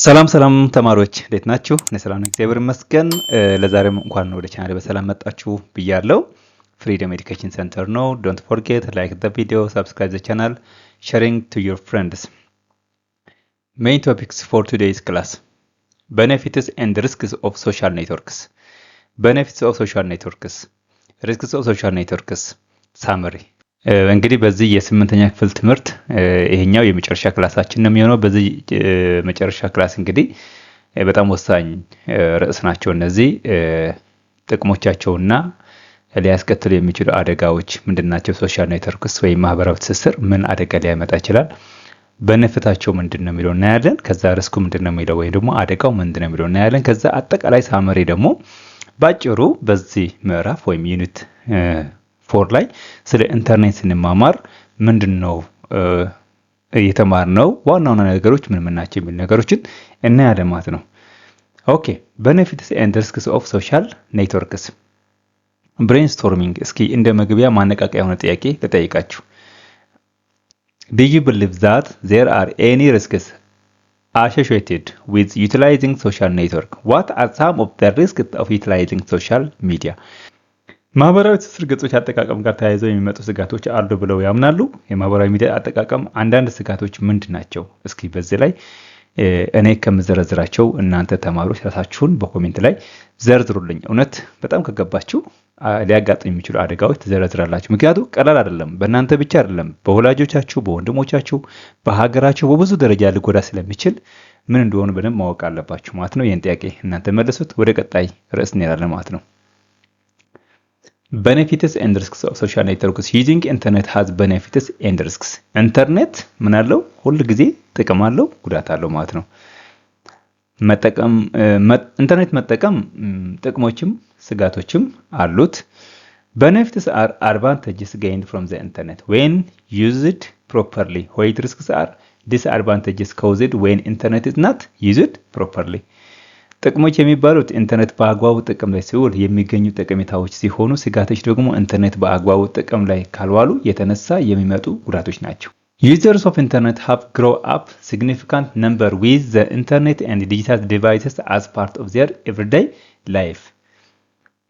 ሰላም ሰላም ተማሪዎች እንዴት ናችሁ? እኔ ሰላም ነኝ፣ እግዚአብሔር ይመስገን። ለዛሬም እንኳን ወደ ቻናሌ በሰላም መጣችሁ ብያለሁ። ፍሪደም ኤዱኬሽን ሴንተር ነው። ዶንት ፎርጌት ላይክ ዘ ቪዲዮ፣ ሰብስክራይብ ዘ ቻናል፣ ሼሪንግ ቱ ዩር ፍሬንድስ። ሜይን ቶፒክስ ፎር ቱዴይስ ክላስ ቤኔፊትስ ኤንድ ሪስክስ ኦፍ ሶሻል ኔትወርክስ። ቤኔፊትስ ኦፍ ሶሻል ኔትወርክስ፣ ሪስክስ ኦፍ ሶሻል ኔትወርክስ ሳመሪ። እንግዲህ በዚህ የስምንተኛ ክፍል ትምህርት ይሄኛው የመጨረሻ ክላሳችን ነው የሚሆነው። በዚህ መጨረሻ ክላስ እንግዲህ በጣም ወሳኝ ርዕስ ናቸው እነዚህ። ጥቅሞቻቸውና ሊያስከትሉ የሚችሉ አደጋዎች ምንድናቸው? ሶሻል ኔትወርክስ ወይም ማህበራዊ ትስስር ምን አደጋ ሊያመጣ ይችላል? በነፍታቸው ምንድነው የሚለው እናያለን። ከዛ ሪስኩ ምንድነው የሚለው ወይም ደግሞ አደጋው ምንድነው የሚለው እናያለን። ከዛ አጠቃላይ ሳመሪ ደግሞ ባጭሩ በዚህ ምዕራፍ ወይም ዩኒት ፎር ላይ ስለ ኢንተርኔት ስንማማር ምንድነው የተማርነው፣ ዋና ዋና ነገሮች ምን ምን ናቸው የሚል ነገሮችን እናያለን ማለት ነው። ኦኬ ቤኔፊትስ ኤንድ ሪስክስ ኦፍ ሶሻል ኔትወርክስ ብሬንስቶርሚንግ። እስኪ እንደ መግቢያ ማነቃቂያ የሆነ ጥያቄ ልጠይቃችሁ። Do you believe that there are any risks associated with utilizing social network? What are some of the risks of utilizing social media? ማህበራዊ ትስስር ገጾች አጠቃቀም ጋር ተያይዘው የሚመጡ ስጋቶች አሉ ብለው ያምናሉ? የማህበራዊ ሚዲያ አጠቃቀም አንዳንድ ስጋቶች ምንድን ናቸው? እስኪ በዚህ ላይ እኔ ከምዘረዝራቸው እናንተ ተማሪዎች ራሳችሁን በኮሜንት ላይ ዘርዝሩልኝ። እውነት በጣም ከገባችሁ ሊያጋጥሙ የሚችሉ አደጋዎች ትዘረዝራላችሁ። ምክንያቱም ቀላል አይደለም፣ በእናንተ ብቻ አይደለም፣ በወላጆቻችሁ፣ በወንድሞቻችሁ፣ በሀገራችሁ በብዙ ደረጃ ሊጎዳ ስለሚችል ምን እንደሆነ በደንብ ማወቅ አለባችሁ ማለት ነው። ይህን ጥያቄ እናንተ መልሱት። ወደ ቀጣይ ርዕስ እንሄዳለን ማለት ነው። ቤኔፊትስ ኤንድ ሪስክስ ኦፍ ሶሻል ኔትወርክስ ዩዚንግ ኢንተርኔት ሃዝ ቤኔፊትስ ኤንድ ሪስክስ። ኢንተርኔት ምን አለው? ሁል ጊዜ ጥቅም አለው፣ ጉዳት አለው ማለት ነው። ኢንተርኔት መጠቀም ጥቅሞችም ስጋቶችም አሉት። ቤኔፊትስ አር አድቫንቴጅስ gained from the internet when used properly, while risks are disadvantages caused when internet is not used properly. ጥቅሞች የሚባሉት ኢንተርኔት በአግባቡ ጥቅም ላይ ሲውል የሚገኙ ጠቀሜታዎች ሲሆኑ፣ ስጋቶች ደግሞ ኢንተርኔት በአግባቡ ጥቅም ላይ ካልዋሉ የተነሳ የሚመጡ ጉዳቶች ናቸው። Users of internet have grown up significant number with the internet and digital devices as part of their everyday life.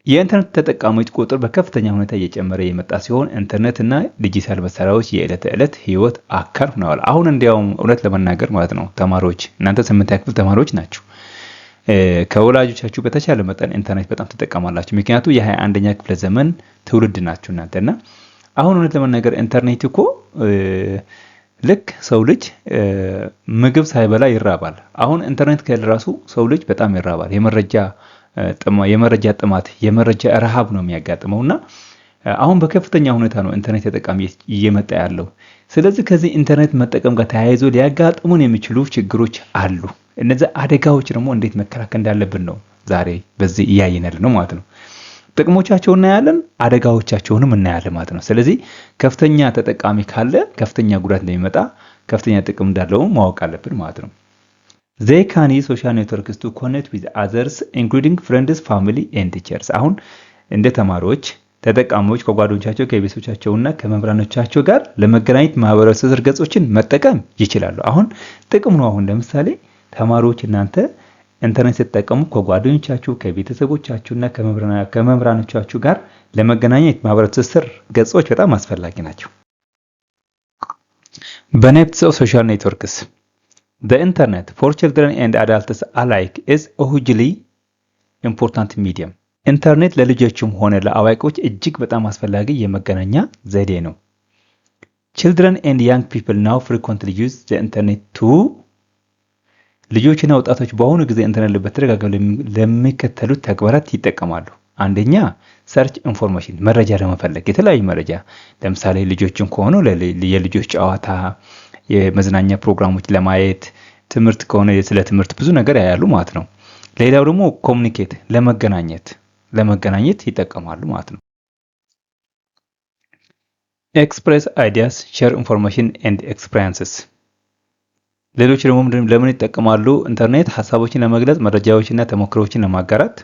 የኢንተርኔት ተጠቃሚዎች ቁጥር በከፍተኛ ሁኔታ እየጨመረ የመጣ ሲሆን ኢንተርኔት እና ዲጂታል መሳሪያዎች የዕለት ተዕለት ህይወት አካል ሆነዋል። አሁን እንዲያውም እውነት ለመናገር ማለት ነው ተማሪዎች፣ እናንተ ስምንተኛ ክፍል ተማሪዎች ናችሁ። ከወላጆቻችሁ በተቻለ መጠን ኢንተርኔት በጣም ትጠቀማላችሁ። ምክንያቱም የ21ኛ ክፍለ ዘመን ትውልድ ናችሁ እናንተና አሁን እውነት ለመናገር ኢንተርኔት እኮ ልክ ሰው ልጅ ምግብ ሳይበላ ይራባል። አሁን ኢንተርኔት ከሌለ ራሱ ሰው ልጅ በጣም ይራባል። የመረጃ ጥማት፣ የመረጃ ረሃብ ነው የሚያጋጥመውና አሁን በከፍተኛ ሁኔታ ነው ኢንተርኔት ተጠቃሚ እየመጣ ያለው። ስለዚህ ከዚህ ኢንተርኔት መጠቀም ጋር ተያይዞ ሊያጋጥሙን የሚችሉ ችግሮች አሉ። እነዚህ አደጋዎች ደግሞ እንዴት መከላከል እንዳለብን ነው ዛሬ በዚህ እያየን ያለነው ማለት ነው። ጥቅሞቻቸውን እናያለን፣ አደጋዎቻቸውንም እናያለን ማለት ነው። ስለዚህ ከፍተኛ ተጠቃሚ ካለ ከፍተኛ ጉዳት እንደሚመጣ፣ ከፍተኛ ጥቅም እንዳለው ማወቅ አለብን ማለት ነው። They can use social networks to connect with others including friends, family and teachers. አሁን እንደ ተማሪዎች ተጠቃሚዎች ከጓደኞቻቸው ከቤተሰቦቻቸውና ከመምህራኖቻቸው ጋር ለመገናኘት ማህበራዊ ትስስር ገጾችን መጠቀም ይችላሉ። አሁን ጥቅም ነው። አሁን ለምሳሌ ተማሪዎች እናንተ ኢንተርኔት ስትጠቀሙ ከጓደኞቻችሁ ከቤተሰቦቻችሁና ከመምህራኖቻችሁ ጋር ለመገናኘት ማህበራዊ ትስስር ገጾች በጣም አስፈላጊ ናቸው። Benefits of social networks. The internet for children and adults alike is a hugely important medium. ኢንተርኔት ለልጆችም ሆነ ለአዋቂዎች እጅግ በጣም አስፈላጊ የመገናኛ ዘዴ ነው። Children and young people now frequently use the internet to ልጆችና ወጣቶች በአሁኑ ጊዜ ኢንተርኔት በተደጋጋሚ ለሚከተሉት ተግባራት ይጠቀማሉ። አንደኛ ሰርች ኢንፎርሜሽን፣ መረጃ ለመፈለግ የተለያዩ መረጃ፣ ለምሳሌ ልጆችን ከሆኑ የልጆች ጨዋታ፣ የመዝናኛ ፕሮግራሞች ለማየት፣ ትምህርት ከሆነ ስለ ትምህርት ብዙ ነገር ያያሉ ማለት ነው። ሌላው ደግሞ ኮሙኒኬት፣ ለመገናኘት ይጠቀማሉ ማለት ነው። ኤክስፕሬስ አይዲያስ፣ ሼር ኢንፎርሜሽን ኤንድ ኤክስፒሪየንስስ። ሌሎች ደግሞ ለምን ይጠቀማሉ? ኢንተርኔት ሐሳቦችን ለመግለጽ፣ መረጃዎችና ተሞክሮዎችን ለማጋራት፣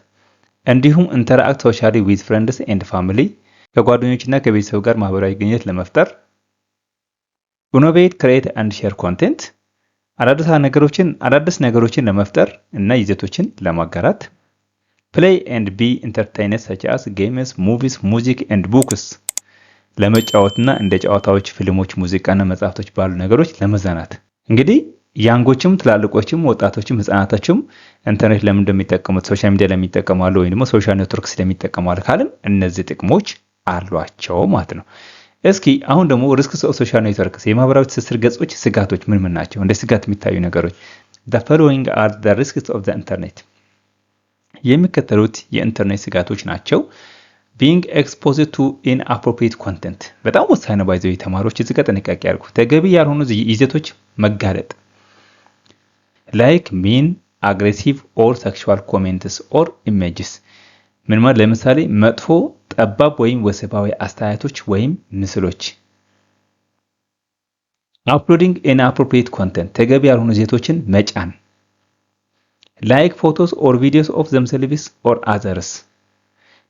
እንዲሁም ኢንተራክት ሶሻሊ ዊዝ ፍሬንድስ ኤንድ ፋሚሊ፣ ከጓደኞችና ከቤተሰብ ጋር ማህበራዊ ግንኙነት ለመፍጠር፣ ኢኖቬት ክሬት ኤንድ ሼር ኮንቴንት፣ አዳዲስ ነገሮችን ለመፍጠር እና ይዘቶችን ለማጋራት። ፕሌይ ኤንድ ቢ ኢንተርቴይነድ ሰች አስ ጌምስ፣ ሙቪስ፣ ሙዚክ ኤንድ ቡክስ ለመጫወትና እንደ ጨዋታዎች፣ ፊልሞች፣ ሙዚቃና መጽሐፍቶች ባሉ ነገሮች ለመዝናናት። እንግዲህ ያንጎችም ትላልቆችም ወጣቶችም ህፃናቶችም ኢንተርኔት ለምን እንደሚጠቀሙት ሶሻል ሚዲያ ለሚጠቀማሉ ወይም ደግሞ ሶሻል ኔትወርክስ ለሚጠቀማሉ ካልን እነዚህ ጥቅሞች አሏቸው ማለት ነው። እስኪ አሁን ደግሞ ሪስክስ ኦፍ ሶሻል ኔትወርክስ የማህበራዊ ትስስር ገጾች ስጋቶች ምን ምን ናቸው? እንደ ስጋት የሚታዩ ነገሮች the following are the risks of the internet የሚከተሉት የኢንተርኔት ስጋቶች ናቸው። being exposed to inappropriate content በጣም ወሳኝ ነው። ባይዘው ተማሪዎች እዚህ ጋር ጥንቃቄ ያድርጉ። ተገቢ ያልሆኑ ይዘቶች መጋለጥ like mean, aggressive or sexual comments or images ምን ማለት ለምሳሌ መጥፎ፣ ጠባብ ወይም ወሲባዊ አስተያየቶች ወይም ምስሎች። uploading inappropriate content ተገቢ ያልሆኑ ይዘቶችን መጫን like photos or videos of themselves or others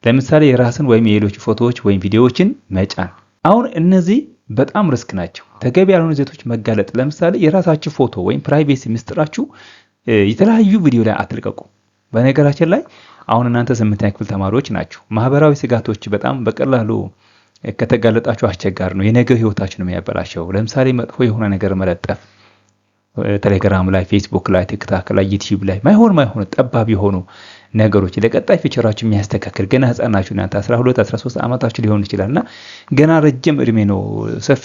ለምሳሌ የራስን ወይም የሌሎች ፎቶዎች ወይም ቪዲዮዎችን መጫን። አሁን እነዚህ በጣም ሪስክ ናቸው። ተገቢ ያልሆኑ ይዘቶች መጋለጥ ለምሳሌ የራሳችሁ ፎቶ ወይም ፕራይቬሲ ምስጢራችሁ የተለያዩ ቪዲዮ ላይ አትልቀቁ። በነገራችን ላይ አሁን እናንተ 8ኛ ክፍል ተማሪዎች ናችሁ። ማህበራዊ ስጋቶች በጣም በቀላሉ ከተጋለጣችሁ አስቸጋሪ ነው። የነገ ህይወታችሁን የሚያበላሸው ለምሳሌ መጥፎ የሆነ ነገር መለጠፍ ቴሌግራም ላይ፣ ፌስቡክ ላይ፣ ቲክታክ ላይ፣ ዩቲዩብ ላይ ማይሆን ጠባብ የሆኑ ነገሮች ለቀጣይ ፊቸራችሁ የሚያስተካክል ገና ህፃን ናችሁ እናንተ 12 13 ዓመታችሁ ሊሆን ይችላልና ገና ረጅም እድሜ ነው። ሰፊ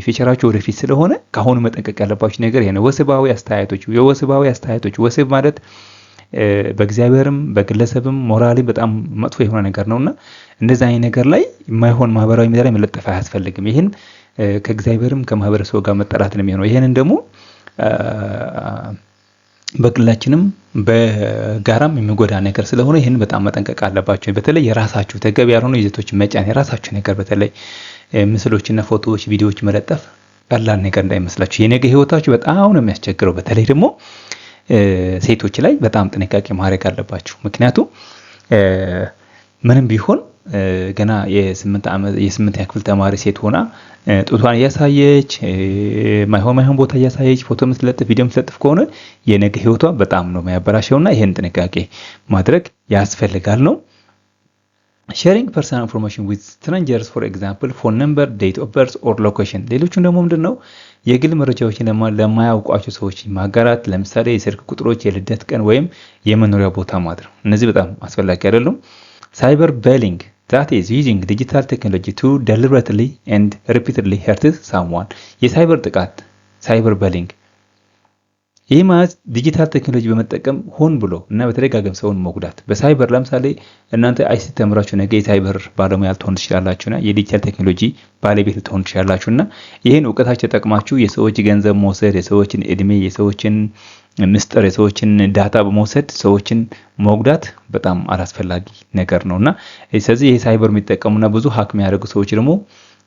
ፊቸራችሁ ወደፊት ስለሆነ ካሁኑ መጠንቀቅ ያለባችሁ ነገር ይሄ ነው። የወሲባዊ አስተያየቶች ወሲብ ማለት በእግዚአብሔርም በግለሰብም ሞራሊ በጣም መጥፎ የሆነ ነገር ነውና እንደዛ አይነት ነገር ላይ የማይሆን ማህበራዊ ሚዲያ ላይ መለጠፍ አያስፈልግም። ይሄን ከእግዚአብሔርም ከማህበረሰቡ ጋር መጠራት ነው የሚሆነው። ይሄንን ደግሞ በግላችንም በጋራም የሚጎዳ ነገር ስለሆነ ይሄን በጣም መጠንቀቅ አለባችሁ። በተለይ የራሳችሁ ተገቢ ያልሆኑ ይዘቶች መጫን፣ የራሳችሁ ነገር በተለይ ምስሎችና ፎቶዎች፣ ቪዲዮዎች መለጠፍ ቀላል ነገር እንዳይመስላችሁ። የነገ ህይወታችሁ በጣም ነው የሚያስቸግረው። በተለይ ደግሞ ሴቶች ላይ በጣም ጥንቃቄ ማድረግ አለባችሁ። ምክንያቱም ምንም ቢሆን ገና የ8ኛ ክፍል ተማሪ ሴት ሆና ጡቷን እያሳየች ማይሆን ቦታ እያሳየች ፎቶ ምትለጥፍ ቪዲዮ ምትለጥፍ ከሆነ የነገ ህይወቷ በጣም ነው የሚያበላሸውና ይሄን ጥንቃቄ ማድረግ ያስፈልጋል ነው። sharing personal information with strangers for example phone number, date of birth or location ሌሎቹን ደግሞ ምንድነው የግል መረጃዎችን ለማያውቋቸው ሰዎች ማጋራት። ለምሳሌ የስልክ ቁጥሮች፣ የልደት ቀን ወይም የመኖሪያ ቦታ ማድረግ እነዚህ በጣም አስፈላጊ አይደሉም። cyber bullying that is using digital technology to deliberately and repeatedly hurt someone የሳይበር ጥቃት cyber bullying ይህ ማለት ዲጂታል ቴክኖሎጂ በመጠቀም ሆን ብሎ እና በተደጋጋሚ ሰውን መጉዳት። በሳይበር ለምሳሌ እናንተ አይሲቲ ተምራችሁ ነገ የሳይበር ባለሙያ ልትሆኑ ትችላላችሁና የዲጂታል ቴክኖሎጂ ባለቤት ልትሆኑ ትችላላችሁና ይሄን ዕውቀታችሁ ተጠቅማችሁ የሰዎች ገንዘብ መውሰድ፣ የሰዎችን እድሜ፣ የሰዎችን ምስጢር፣ የሰዎችን ዳታ በመውሰድ ሰዎችን መጉዳት በጣም አላስፈላጊ ነገር ነውና ስለዚህ ይሄ ሳይበር የሚጠቀሙና ብዙ ሀክ የሚያደርጉ ሰዎች ደግሞ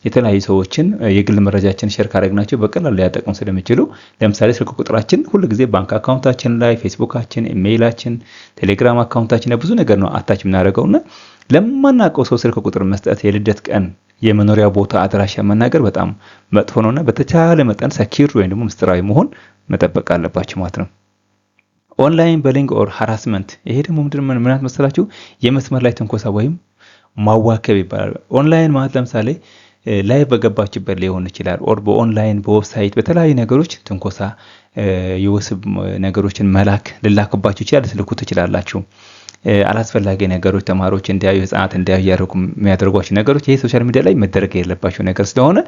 የተለያዩ ሰዎችን የግል መረጃችን ሼር ካደረግናቸው በቀላሉ ሊያጠቁም ስለሚችሉ ለምሳሌ ስልክ ቁጥራችን ሁሉ ጊዜ ባንክ አካውንታችን ላይ፣ ፌስቡካችን፣ ኢሜይላችን፣ ቴሌግራም አካውንታችን ብዙ ነገር ነው አታች የምናደርገውና ለማናውቀው ሰው ስልክ ቁጥር መስጠት፣ የልደት ቀን፣ የመኖሪያ ቦታ አድራሻ መናገር በጣም መጥፎ ነውና በተቻለ መጠን ሰኪር ወይም ደግሞ ምስጢራዊ መሆን መጠበቅ አለባችሁ ማለት ነው። ኦንላይን በሊንግ ኦር ሃራስመንት ይሄ ደግሞ ምንድነው መሰላችሁ የመስመር ላይ ትንኮሳ ወይም ማዋከብ ይባላል። ኦንላይን ማለት ለምሳሌ ላይ በገባችበት ሊሆን ይችላል ኦር በኦንላይን በዌብሳይት በተለያዩ ነገሮች ትንኮሳ የወስብ ነገሮችን መላክ ልላክባችሁ ይችላል፣ ልትልኩ ትችላላችሁ። አላስፈላጊ ነገሮች ተማሪዎች እንዲያዩ ህፃናት እንዲያዩ የሚያደርጓቸው ነገሮች ይሄ ሶሻል ሚዲያ ላይ መደረግ የሌለባቸው ነገር ስለሆነ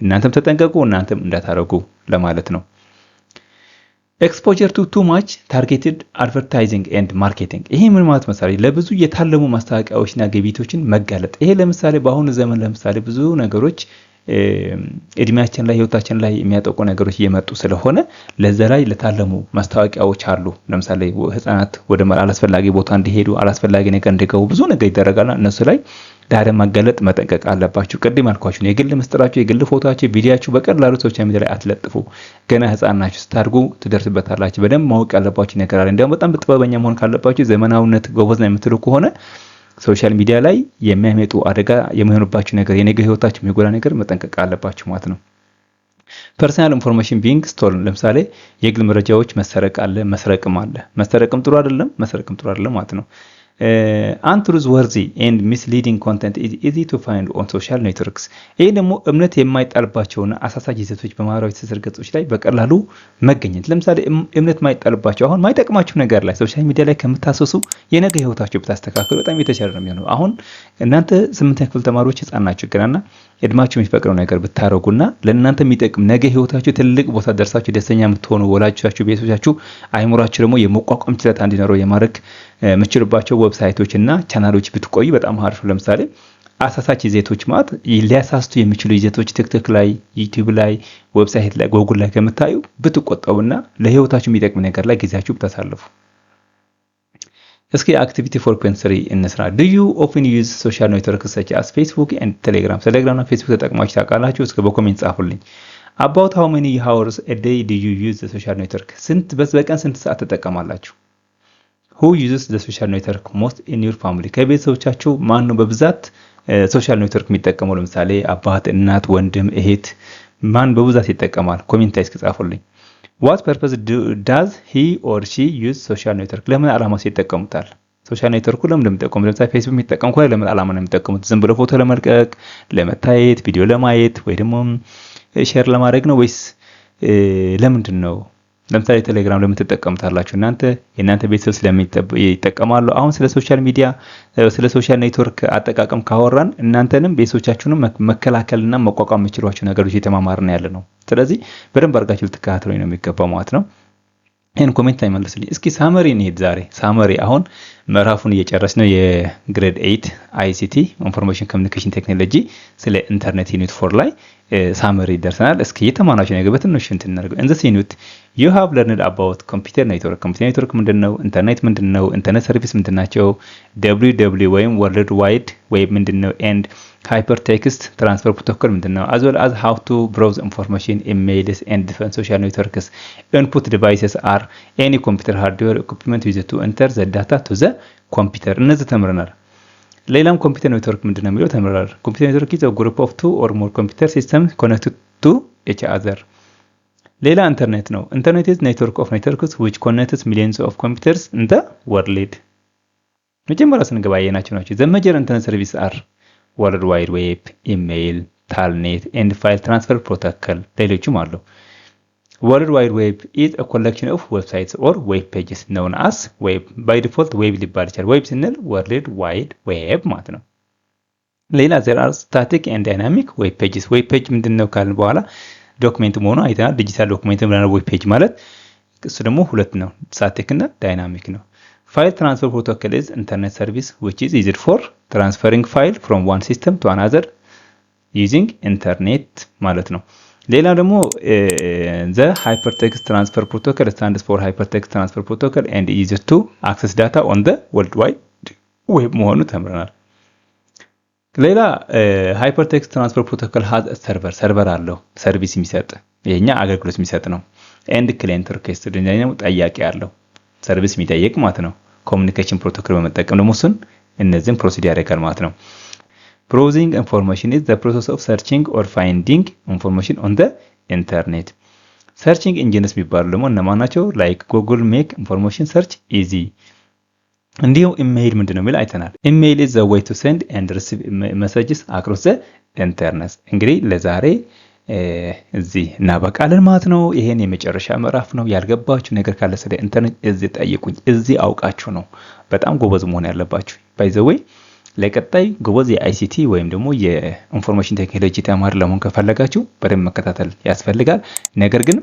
እናንተም ተጠንቀቁ፣ እናንተም እንዳታረጉ ለማለት ነው። exposure to too much targeted advertising and marketing ይሄ ምን ማለት መሰለኝ ለብዙ የታለሙ ማስታወቂያዎችና ግብይቶችን መጋለጥ። ይሄ ለምሳሌ በአሁኑ ዘመን ለምሳሌ ብዙ ነገሮች እድሜያችን ላይ ህይወታችን ላይ የሚያጠቁ ነገሮች እየመጡ ስለሆነ ለዛ ላይ ለታለሙ ማስታወቂያዎች አሉ። ለምሳሌ ህፃናት ወደ አላስፈላጊ ቦታ እንዲሄዱ፣ አላስፈላጊ ነገር እንዲገቡ ብዙ ነገር ይደረጋልና እነሱ ላይ ዳግም ማጋለጥ መጠንቀቅ አለባችሁ። ቅድም አልኳችሁ የግል ምስጢራችሁ፣ የግል ፎቶአችሁ፣ ቪዲዮአችሁ በቀላሉ ሶሻል ሚዲያ ላይ አትለጥፉ። ገና ህፃን ናችሁ፣ ስታድጉ ትደርስበታላችሁ። በደንብ ማወቅ ያለባችሁ ነገር አለ። እንደውም በጣም ጥበበኛ መሆን ካለባችሁ ዘመናዊነት ጎበዝ ነው የምትሉ ከሆነ ሶሻል ሚዲያ ላይ የሚያመጡ አደጋ የሚሆንባችሁ ነገር የነገ ህይወታችሁ የሚጎዳ ነገር መጠንቀቅ አለባችሁ ማለት ነው። ፐርሰናል ኢንፎርሜሽን ቢንግ ስቶርን፣ ለምሳሌ የግል መረጃዎች መሰረቅ አለ፣ መስረቅም አለ። መስረቅም ጥሩ አይደለም፣ መስረቅም ጥሩ አይደለም ማለት ነው። untrustworthy and misleading content is easy to find on social networks። ይሄ ደግሞ እምነት የማይጣልባቸውና አሳሳች ይዘቶች በማህበራዊ ትስስር ገጾች ላይ በቀላሉ መገኘት። ለምሳሌ እምነት የማይጣልባቸው አሁን ማይጠቅማችሁ ነገር ላይ ሶሻል ሚዲያ ላይ ከምታሰሱ የነገ ህይወታችሁ ብታስተካክሉ በጣም የተሻለ ነው የሚሆነው። አሁን እናንተ 8ኛ ክፍል ተማሪዎች ህፃን ናችሁ ገናና እድማችሁ የሚፈቅደው ነገር ብታረጉና ለእናንተ የሚጠቅም ነገ ህይወታችሁ ትልቅ ቦታ ደርሳችሁ ደስተኛ የምትሆኑ ወላጆቻችሁ፣ ቤተሰቦቻችሁ አይምሯችሁ ደግሞ የመቋቋም ችሎታ እንዲኖረው የማድረግ የምትችሉባቸው ዌብሳይቶች እና ቻናሎች ብትቆዩ በጣም አሪፍ። ለምሳሌ አሳሳች ይዘቶች ማለት ሊያሳስቱ የሚችሉ ይዘቶች ቲክቶክ ላይ፣ ዩቲዩብ ላይ፣ ዌብሳይት ላይ፣ ጉግል ላይ ከምታዩ ብትቆጠቡና ለህይወታችሁ የሚጠቅም ነገር ላይ ጊዜያችሁ ብታሳልፉ። እስኪ አክቲቪቲ 4.3 እንስራ። do you often use social networks such as Facebook and Telegram? ቴሌግራም እና ፌስቡክ ተጠቅማችሁ ታውቃላችሁ? እስኪ በኮሜንት ጻፉልኝ። about how many hours a day do you use the social network? በቀን ስንት ሰዓት ትጠቀማላችሁ? who uses the social network most in your family? ከቤተሰቦቻችሁ ማን ነው በብዛት ሶሻል ኔትወርክ የሚጠቀመው? ለምሳሌ አባት፣ እናት፣ ወንድም፣ እህት ማን በብዛት ይጠቀማል? ኮሜንት ላይ እስኪ ጻፉልኝ። what purpose does he or she use social network? ለምን ዓላማ ሲጠቀሙታል? ሶሻል ኔትወርኩ ለምን እንደሚጠቀሙ? ለምሳሌ ፌስቡክ የሚጠቀሙ ከሆነ ለምን ዓላማ ነው የሚጠቀሙት? ዝም ብሎ ፎቶ ለመልቀቅ፣ ለመታየት፣ ቪዲዮ ለማየት ወይ ደግሞ ሼር ለማድረግ ነው ወይስ ለምንድን ነው? ለምሳሌ ቴሌግራም ለምን ትጠቀሙታላችሁ? የእናንተ ቤተሰብ ስለሚጠቀማሉ። አሁን ስለ ሶሻል ሚዲያ ስለ ሶሻል ኔትወርክ አጠቃቀም ካወራን እናንተንም ቤተሰቦቻችሁንም መከላከልና መቋቋም የምትችሏቸው ነገሮች እየተማማርን ያለ ነው። ስለዚህ በደንብ አድርጋችሁ ልትከታተሉኝ ነው የሚገባው ማለት ነው። ይሄን ኮሜንት ላይ መልሱልኝ። እስኪ ሳመሪ እንሂድ። ዛሬ ሳመሪ አሁን ምዕራፉን እየጨረስን ነው። የግሬድ 8 ICT ኢንፎርሜሽን ኮሚኒኬሽን ቴክኖሎጂ ስለ ኢንተርኔት ዩኒት 4 ላይ ሳመሪ ደርሰናል። እስኪ የተማናችሁ ነገር በትንሹ እንትን እናድርገው። in this unit you have learned about computer network። ኮምፒውተር ኔትወርክ ምንድነው? ኢንተርኔት ምንድነው? ኢንተርኔት ሰርቪስ ምንድናቸው? WWW ወይም ወርልድ ዋይድ ዌብ ምንድነው? and hypertext transfer protocol ምንድነው? as well as how to browse information, emails and different social networks. input devices are any computer hardware equipment used to enter the data to the computer። እነዚህ ተምረናል። ሌላም ኮምፒውተር ኔትወርክ ምንድነው የሚለው ተምረናል። ኮምፒውተር ኔትወርክ is a group of 2 or more computer systems connected to each other። ሌላ ኢንተርኔት ነው። ኢንተርኔት is network of networks which connects millions of computers in the world። መጀመሪያ ስንገባ ያየናቸው ናቸው። the major internet services are world wide web, email, telnet and file transfer protocol። ሌሎችም አሉ። world wide web is a collection of websites or web pages known as web። by default web ሊባል ይችላል። web ስንል world wide web ማለት ነው። ሌላ there are static and dynamic web pages። web page ምንድነው ካልን በኋላ ዶክመንት መሆኑ አይተናል። ዲጂታል ዶክመንት ብለናል። ዌብ ፔጅ ማለት እሱ ደግሞ ሁለት ነው፣ ስታቲክ እና ዳይናሚክ ነው። ፋይል ትራንስፈር ፕሮቶኮል is internet service which is used for transferring file from one system to another using internet ማለት ነው። ሌላ ደግሞ the hypertext transfer protocol stands for hypertext transfer protocol and is used to access data on the world wide web መሆኑ ተምረናል። ሌላ ሃይፐርቴክስት ትራንስፈር ፕሮቶኮል has a server አለው፣ ሰርቪስ የሚሰጥ የኛ አገልግሎት የሚሰጥ ነው። ኤንድ ክላይንት ሪኩዌስት ደግሞ ጠያቂ አለው፣ ሰርቪስ የሚጠይቅ ማለት ነው። ኮሚኒኬሽን ፕሮቶኮል በመጠቀም ደግሞ እነዚህን ፕሮሲድ ያደርጋል ማለት ነው። browsing information is the process of searching or finding information on the internet። ሰርችንግ ኢንጂንስ የሚባሉ ደግሞ እነማን ናቸው? ላይክ ጉግል ሜክ ኢንፎርሜሽን ሰርች ኢዚ። እንዲሁም ኢሜይል ምንድነው የሚል አይተናል። ኢሜይል is the way to send and receive messages across the internet። እንግዲህ ለዛሬ እዚህ እናበቃለን ማለት ነው። ይሄን የመጨረሻ ምዕራፍ ነው። ያልገባችሁ ነገር ካለ ስለ ኢንተርኔት እዚህ ጠይቁኝ። እዚህ አውቃችሁ ነው በጣም ጎበዝ መሆን ያለባችሁ። by the way ለቀጣይ ጎበዝ የአይሲቲ ወይም ደግሞ የኢንፎርሜሽን ቴክኖሎጂ ተማሪ ለመሆን ከፈለጋችሁ በደንብ መከታተል ያስፈልጋል። ነገር ግን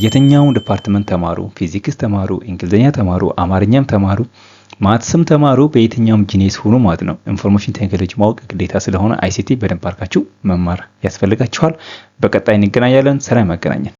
የትኛውን ዲፓርትመንት ተማሩ፣ ፊዚክስ ተማሩ፣ እንግሊዘኛ ተማሩ፣ አማርኛም ተማሩ፣ ማትስም ተማሩ፣ በየትኛውም ጂኒስ ሆኖ ማለት ነው ኢንፎርሜሽን ቴክኖሎጂ ማወቅ ግዴታ ስለሆነ አይሲቲ በደንብ አድርጋችሁ መማር ያስፈልጋችኋል። በቀጣይ እንገናኛለን። ሰላም ያገናኘን።